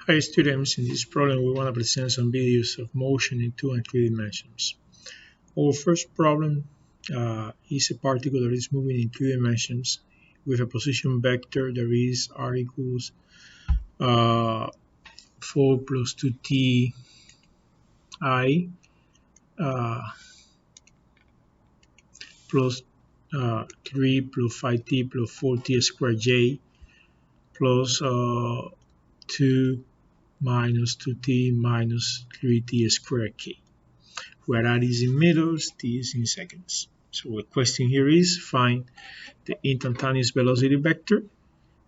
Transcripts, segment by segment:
Hi students, in this problem we want to present some videos of motion in 2 and 3 dimensions. Our first problem is a particle that is moving in 3 dimensions with a position vector that is r equals 4 plus 2t I plus 3 plus 5t plus 4t squared j plus 2 minus 2t minus 3t squared k, where r is in meters, t is in seconds. So the question here is find the instantaneous velocity vector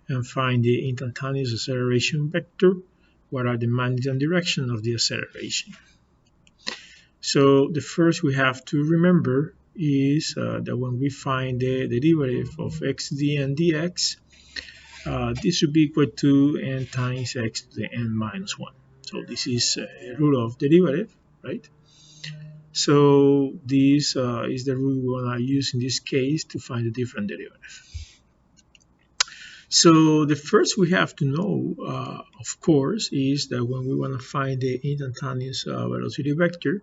and find the instantaneous acceleration vector. What are the magnitude and direction of the acceleration? So the first we have to remember is that when we find the derivative of xd and dx, this should be equal to n times x to the n minus 1. So this is a rule of derivative, right? So this is the rule we want to use in this case to find the different derivative. So the first we have to know, of course, is that when we want to find the instantaneous velocity vector,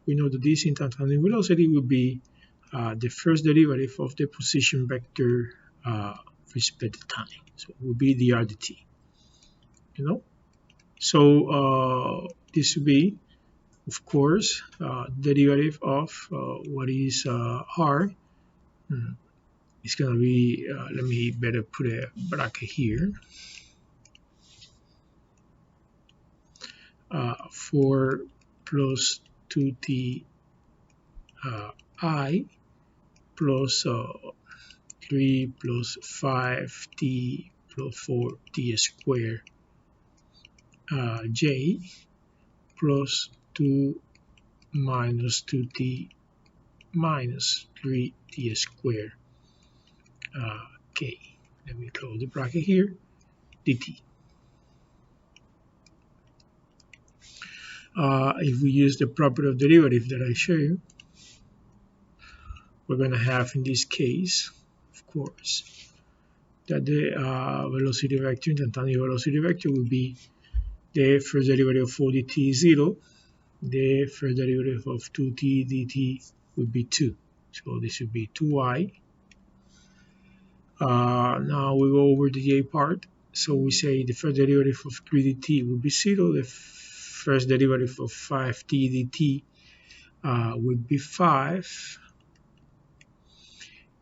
we know that this instantaneous velocity will be the first derivative of the position vector respect to time. So it will be the dt, you know. So this will be, of course, derivative of what is r. It's going to be, let me better put a bracket here, 4 plus 2t I plus 3 plus 5t plus 4t squared j plus 2 minus 2t minus 3t squared k. Let me close the bracket here, dt. If we use the property of derivative that I show you, we're going to have in this case, of course, that the velocity vector, instantaneous velocity vector, will be the first derivative of 4 dt is 0, the first derivative of 2t dt would be 2. So this would be 2i. Now we go over the j part. So we say the first derivative of 3 dt would be 0, the first derivative of 5t dt would be 5,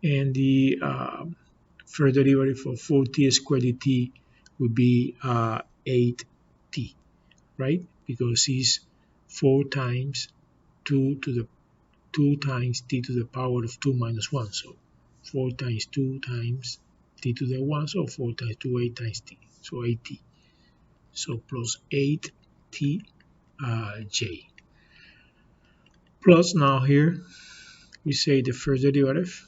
and the first derivative of 4t squared dt would be 8t, right? Because it's 4 times 2 to the 2 times t to the power of 2 minus 1. So 4 times 2 times t to the 1, so 4 times 2, 8 times t, so 8t. So plus 8t j. Plus now here we say the first derivative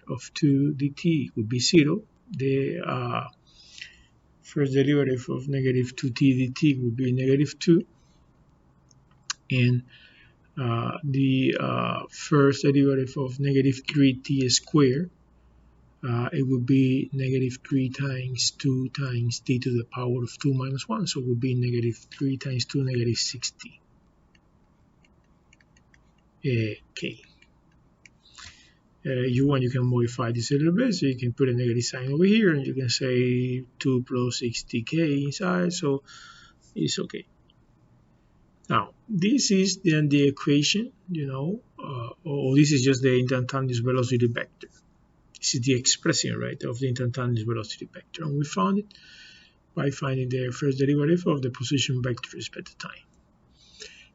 of 2 dt would be 0. The first derivative of negative 2t dt would be negative 2. And the first derivative of negative 3t squared, it would be negative 3 times 2 times t to the power of 2 minus 1. So it would be negative 3 times 2, negative 6t. K. You can modify this a little bit, so you can put a negative sign over here, and you can say 2 plus 60k inside, so it's okay. Now, this is then the equation, or this is just the instantaneous velocity vector. This is the expression, right, of the instantaneous velocity vector, and we found it by finding the first derivative of the position vector with respect to time.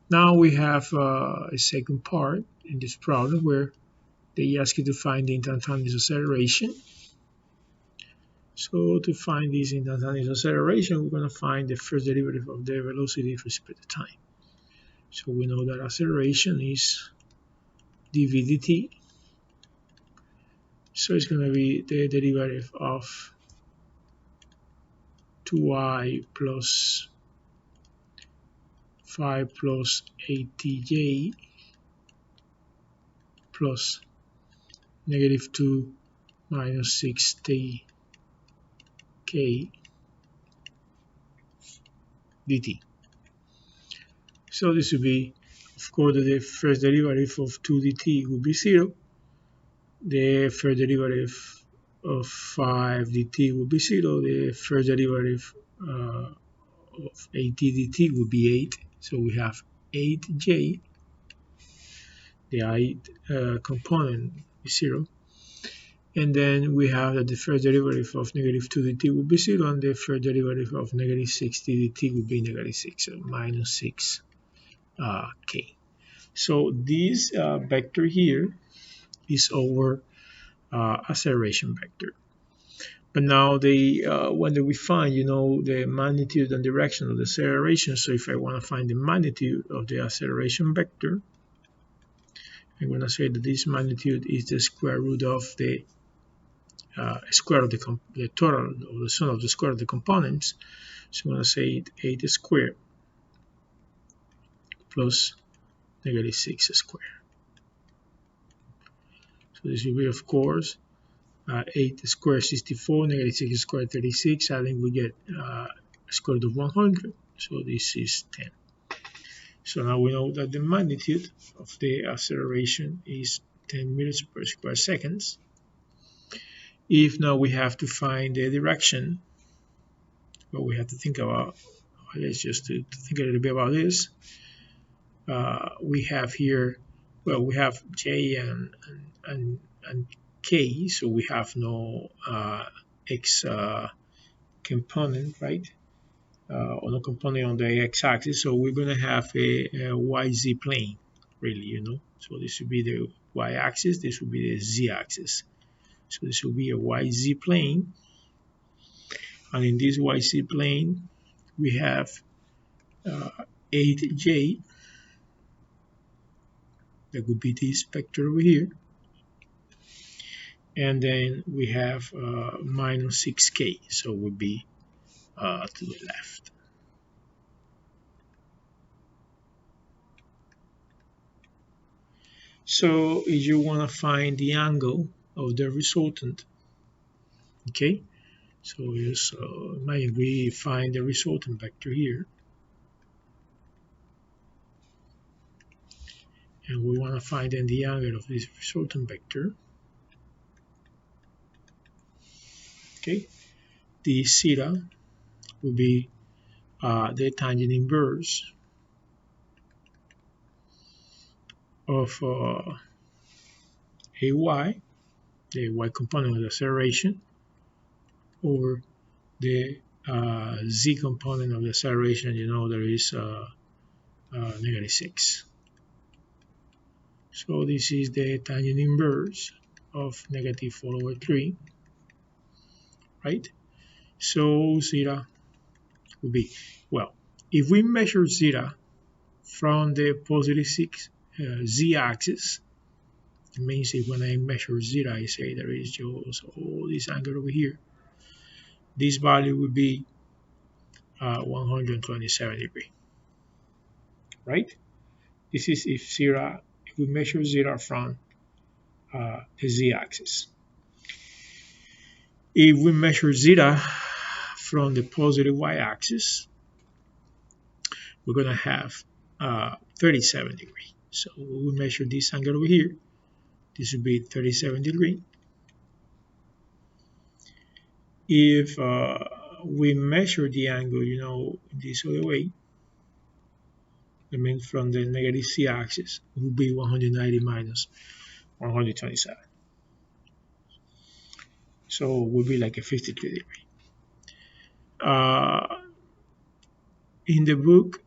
Now we have a second part in this problem where they ask you to find the instantaneous acceleration. So to find this instantaneous acceleration, we're going to find the first derivative of the velocity with respect to time. So we know that acceleration is dv dt. So it's going to be the derivative of 2i plus 5 plus 8tj plus negative 2 minus 6tk dt. So this would be, of course, the first derivative of 2 dt would be 0. The first derivative of 5 dt would be 0. The first derivative of 8 dt would be 8. So we have 8j. The component is 0. And then we have that the first derivative of negative 2 dt would be 0, and the first derivative of negative 60 dt would be negative 6, so minus 6 k. So this vector here is our acceleration vector. But now when we find, the magnitude and direction of the acceleration, so if I want to find the magnitude of the acceleration vector, I'm going to say that this magnitude is the square root of the square of the total of the sum of the square of the components. So I'm going to say 8 squared plus negative 6 squared. So this will be, of course, 8 squared 64, negative 6 squared 36. I think we get square root of 100. So this is 10. So now we know that the magnitude of the acceleration is 10 meters per square seconds. If now we have to find the direction, what we have to think about, let's just to think a little bit about this. We have here, well, we have j and k, so we have no x component, right? On a component on the x-axis, so we're going to have a yz plane, really, So this would be the y-axis, this would be the z-axis. So this will be a yz plane, and in this yz plane, we have 8j, that would be this vector over here, and then we have minus 6k, so it would be to the left. So if you want to find the angle of the resultant, okay, so just maybe we find the resultant vector here, and we want to find then the angle of this resultant vector. Okay, the theta will be the tangent inverse of AY, the y component of the acceleration, over the z component of the acceleration. There is negative 6. So this is the tangent inverse of negative 4 over 3, right? So zeta will be, well, if we measure zeta from the positive 6 z-axis, it means if when I measure zeta, I say there is just this angle over here, this value would be 127 degrees, right? This is if we measure zeta from the z-axis. If we measure zeta from the positive y-axis, we're going to have 37 degrees. So we measure this angle over here. This would be 37 degrees. If we measure the angle, this other way, I mean from the negative z-axis, it would be 190 minus 127. So it would be like a 53 degree. In the book,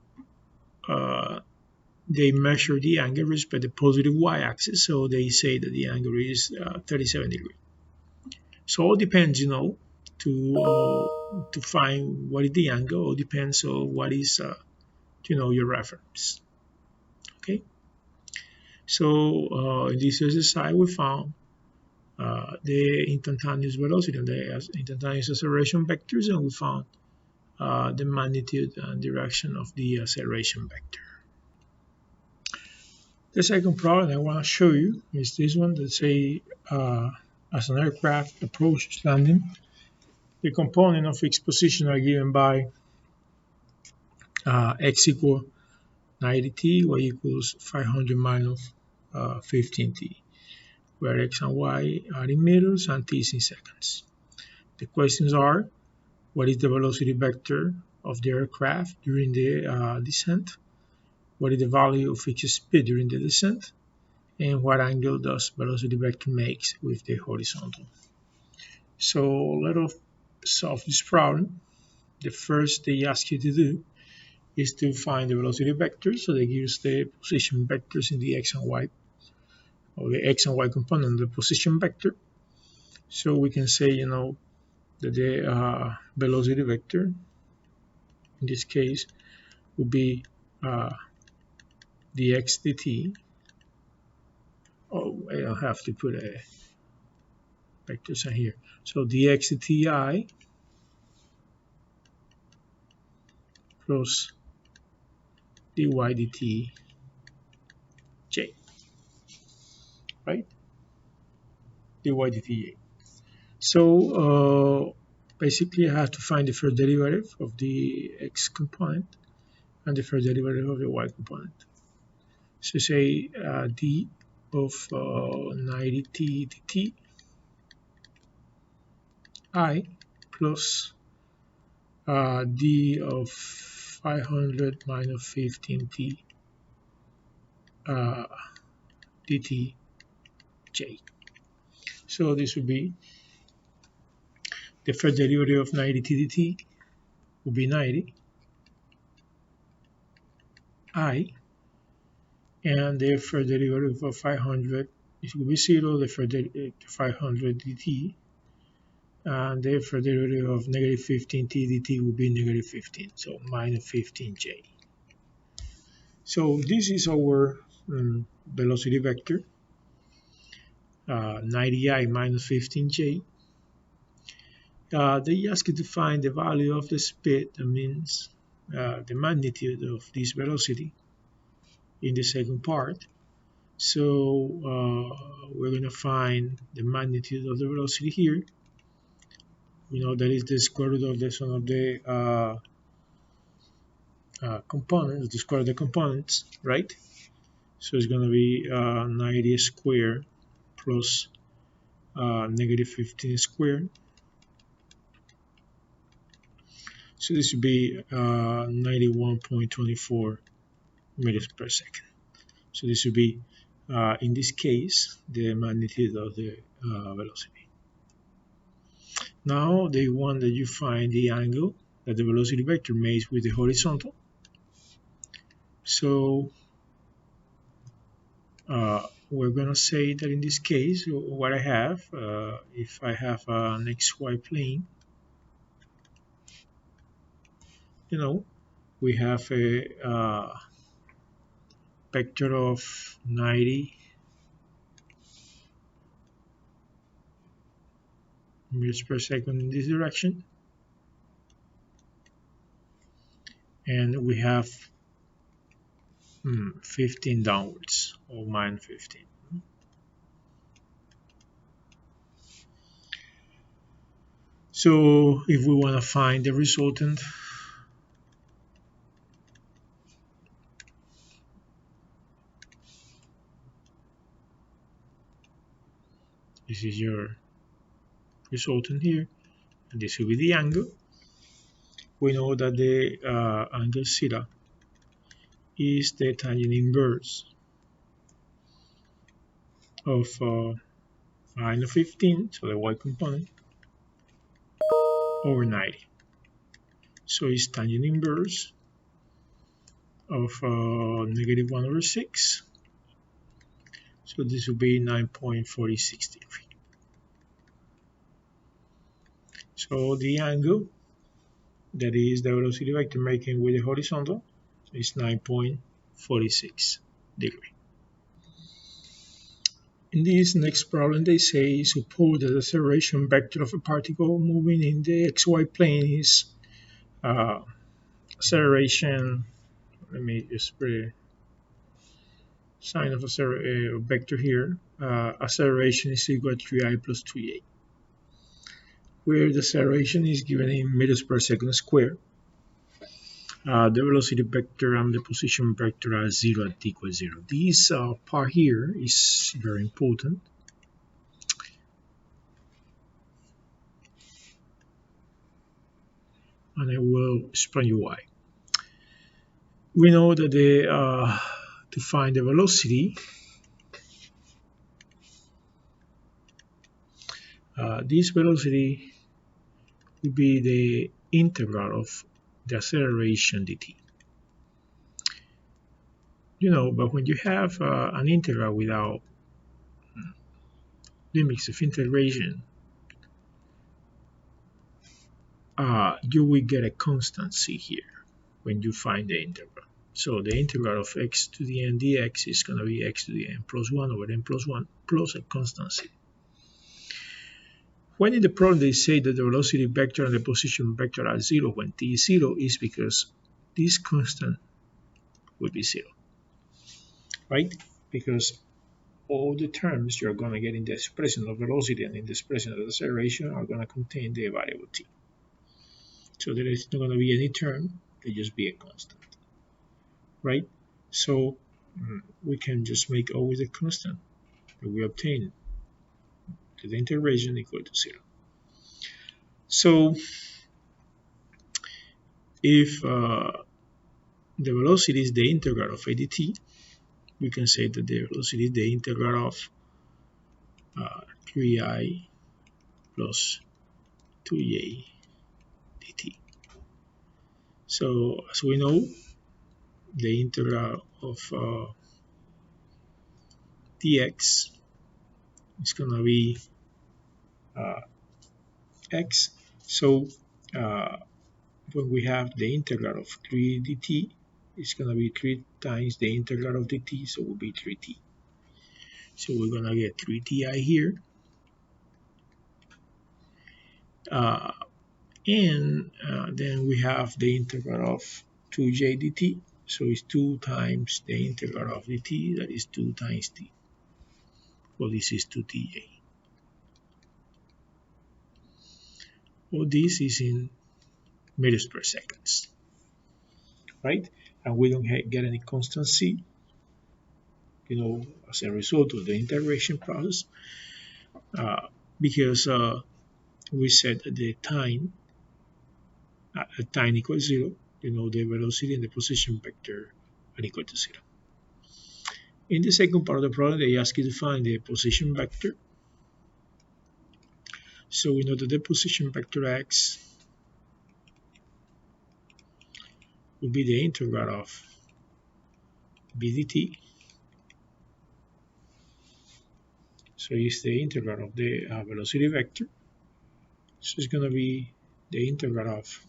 they measure the angle with respect to the positive y-axis, so they say that the angle is 37 degrees. So it depends, to find what is the angle. It depends on what is, your reference. Okay. So in this exercise, we found the instantaneous velocity and the instantaneous acceleration vectors, and we found the magnitude and direction of the acceleration vector. The second problem I want to show you is this one that say as an aircraft approaches landing, the component of its position are given by x equal 90t, y equals 500 minus 15t, where x and y are in meters and t is in seconds. The questions are, what is the velocity vector of the aircraft during the descent? What is the value of each speed during the descent? And what angle does velocity vector makes with the horizontal? So let us solve this problem. The first they ask you to do is to find the velocity vector. So they give us the position vectors in the x and y, or the x and y component of the position vector. So we can say, that the velocity vector in this case would be dx dt. Oh, I don't have to put a vector sign here. So dx dt plus dy dt j, right? dy dt j. So basically I have to find the first derivative of the x component and the first derivative of the y component. So say d of 90t dt I plus d of 500 minus 15t dt j. So this would be the first derivative of 90t dt would be 90 I, and the first derivative of 500 it will be 0, the first 500 dt, and the first derivative of negative 15t dt will be negative 15, so minus 15j. So this is our velocity vector, 90i minus 15j. They ask you to find the value of the speed, that means the magnitude of this velocity in the second part. So we're going to find the magnitude of the velocity here. That is the square root of the sum of the components, the square of the components, right? So it's going to be 90 squared plus negative 15 squared. So this would be 91.24 meters per second. So this would be, in this case, the magnitude of the velocity. Now they want that you find the angle that the velocity vector makes with the horizontal. So we're going to say that in this case, what I have, if I have an xy plane, we have a vector of 90 meters per second in this direction, and we have 15 downwards, or minus 15. So if we want to find the resultant, this is your resultant here, and this will be the angle. We know that the angle theta is the tangent inverse of minus 15, so the y component, over 90. So it's tangent inverse of negative 1 over 6. So this will be 9.46 degrees. So the angle, that is the velocity vector making with the horizontal, is 9.46 degrees. In this next problem, they say, suppose that the acceleration vector of a particle moving in the xy plane is acceleration, let me just put a sign of a vector here, acceleration is equal to 3i plus 3a, where the acceleration is given in meters per second squared. The velocity vector and the position vector are 0 at t equals 0. This part here is very important, and I will explain you why. We know that to find the velocity, this velocity will be the integral of the acceleration dt. But when you have an integral without limits of integration, you will get a constancy here when you find the integral. So the integral of x to the n dx is going to be x to the n plus 1 over n plus 1 plus a constancy. When in the problem they say that the velocity vector and the position vector are 0 when t is 0 is because this constant will be 0, right? Because all the terms you're going to get in the expression of velocity and in the expression of acceleration are going to contain the variable t. So there is not going to be any term, they just be a constant, right? So we can just make always a constant that we obtain to the integration equal to 0. So if the velocity is the integral of a dt, we can say that the velocity is the integral of 3I plus 2j dt. So as we know, the integral of dx is going to be x. So when we have the integral of 3 dt, it's going to be 3 times the integral of dt, so it will be 3t. So we're going to get 3ti here. And then we have the integral of 2j dt, so it's 2 times the integral of dt, that is 2 times t. Well, this is 2tj. Well, this is in meters per seconds, right? And we don't get any constancy, as a result of the integration process, because we said that the time at time equals 0, the velocity and the position vector are equal to 0. In the second part of the problem, they ask you to find the position vector. So we know that the position vector x will be the integral of b dt. So it's the integral of the velocity vector. So it's going to be the integral of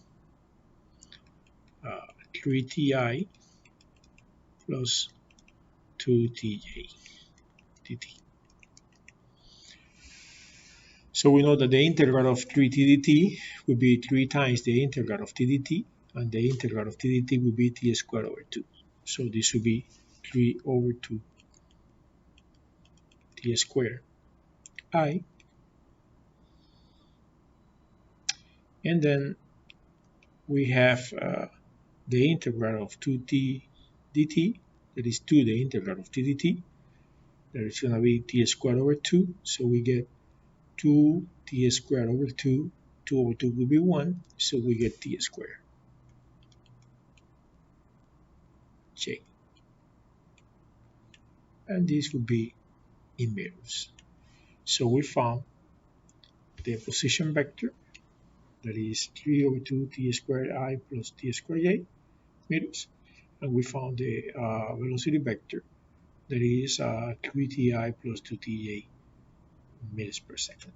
3ti plus 2tj dt. So we know that the integral of 3t dt will be 3 times the integral of t dt, and the integral of t dt will be t squared over 2. So this will be 3 over 2 t squared I. And then we have the integral of 2t dt, that is 2 the integral of t dt, that is going to be t squared over 2, so we get 2 t squared over 2, 2 over 2 will be 1, so we get t squared j. And this would be in meters. So we found the position vector, that is 3 over 2 t squared I plus t squared j meters, and we found the velocity vector, that is 3ti plus 2tj meters per second.